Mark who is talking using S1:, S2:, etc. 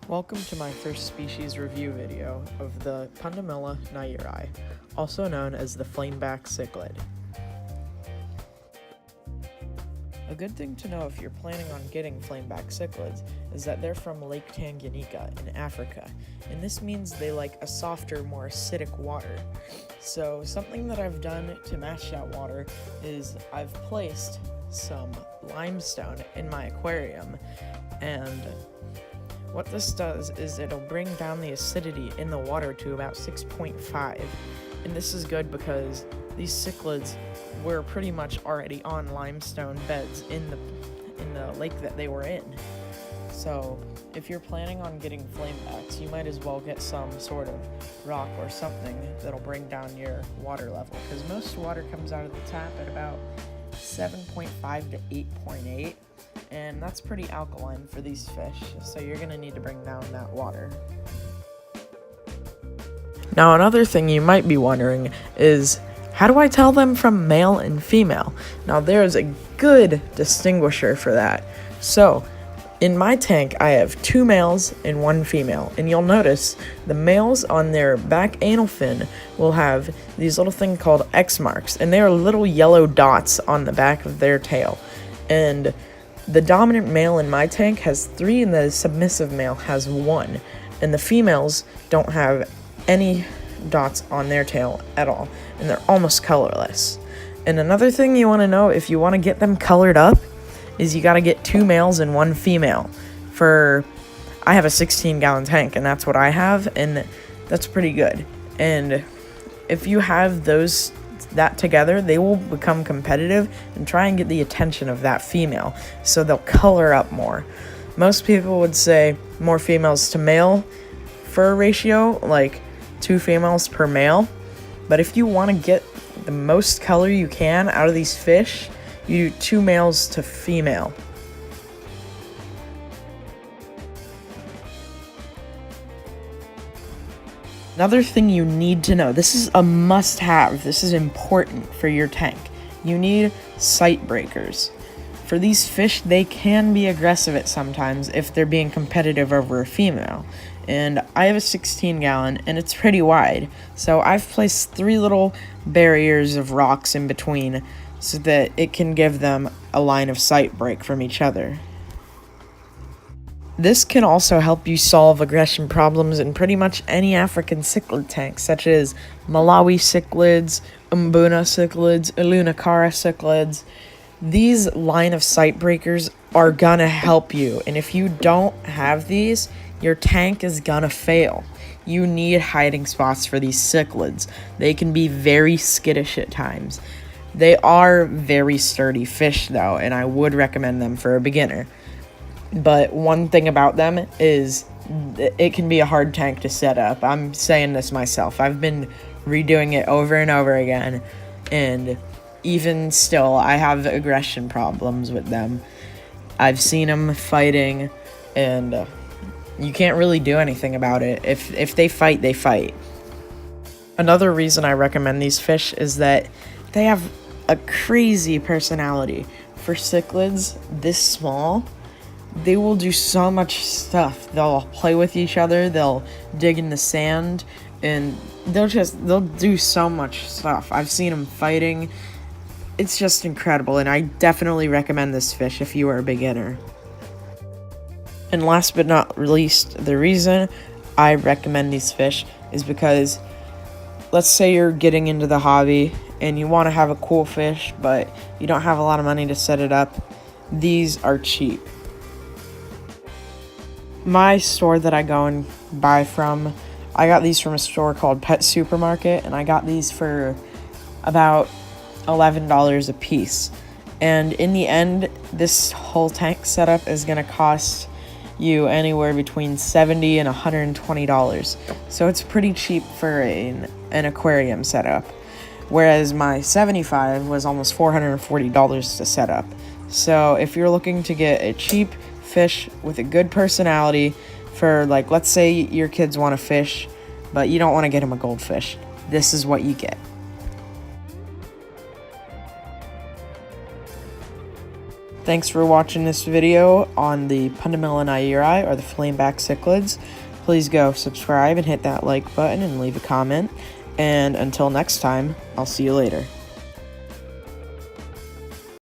S1: Welcome to my first species review video of the pundamilla nyerei, also known as the Flameback cichlid. A good thing to know if you're planning on getting Flameback cichlids is that they're from Lake Tanganyika in Africa, and this means they like a softer, more acidic water. So something that I've done to match that water is I've placed some limestone in my aquarium, and what this does is it'll bring down the acidity in the water to about 6.5, and this is good because these cichlids were pretty much already on limestone beds in the lake that they were in. So if you're planning on getting flamebacks, you might as well get some sort of rock or something that'll bring down your water level, because most water comes out of the tap at about 7.5 to 8.8, and that's pretty alkaline for these fish, so you're going to need to bring down that water. Now, another thing you might be wondering is, how do I tell them from male and female? Now, there's a good distinguisher for that. So, in my tank, I have 2 males and 1 female, and you'll notice the males on their back anal fin will have these little things called X marks, and they are little yellow dots on the back of their tail. And the dominant male in my tank has 3, and the submissive male has 1, and the females don't have any dots on their tail at all, and they're almost colorless. And another thing you want to know if you want to get them colored up is you got to get 2 males and 1 female. I have a 16-gallon tank, and that's what I have, and that's pretty good. And if you have that together, they will become competitive and try and get the attention of that female, so they'll color up more. Most people would say more females to male fur ratio, like 2 females per male, but if you want to get the most color you can out of these fish, you do 2 males to female. Another thing you need to know, this is a must-have, this is important for your tank. You need sight breakers. For these fish, they can be aggressive at sometimes if they're being competitive over a female. And I have a 16-gallon, and it's pretty wide. So I've placed 3 little barriers of rocks in between so that it can give them a line of sight break from each other. This can also help you solve aggression problems in pretty much any African cichlid tank, such as Malawi cichlids, Mbuna cichlids, Ilunakara cichlids. These line of sight breakers are gonna help you, and if you don't have these, your tank is gonna fail. You need hiding spots for these cichlids. They can be very skittish at times. They are very sturdy fish though, and I would recommend them for a beginner. But one thing about them is it can be a hard tank to set up. I'm saying this myself. I've been redoing it over and over again, and even still, I have aggression problems with them. I've seen them fighting, and you can't really do anything about it. If they fight, they fight. Another reason I recommend these fish is that they have a crazy personality. For cichlids this small, they will do so much stuff. They'll play with each other, they'll dig in the sand, and they'll do so much stuff. I've seen them fighting. It's just incredible, and I definitely recommend this fish if you are a beginner. And last but not least, the reason I recommend these fish is because, let's say you're getting into the hobby and you want to have a cool fish, but you don't have a lot of money to set it up. These are cheap. My store that I go and buy from, I got these from a store called Pet Supermarket, and I got these for about $11 a piece. And in the end, this whole tank setup is going to cost you anywhere between $70 and $120. So it's pretty cheap for an aquarium setup. Whereas my $75 was almost $440 to set up. So if you're looking to get a cheap fish with a good personality for, like, let's say your kids want to fish, but you don't want to get them a goldfish, this is what you get. Thanks for watching this video on the pundamilla nyerei, or the Flameback cichlids. Please go subscribe and hit that like button and leave a comment. And until next time, I'll see you later.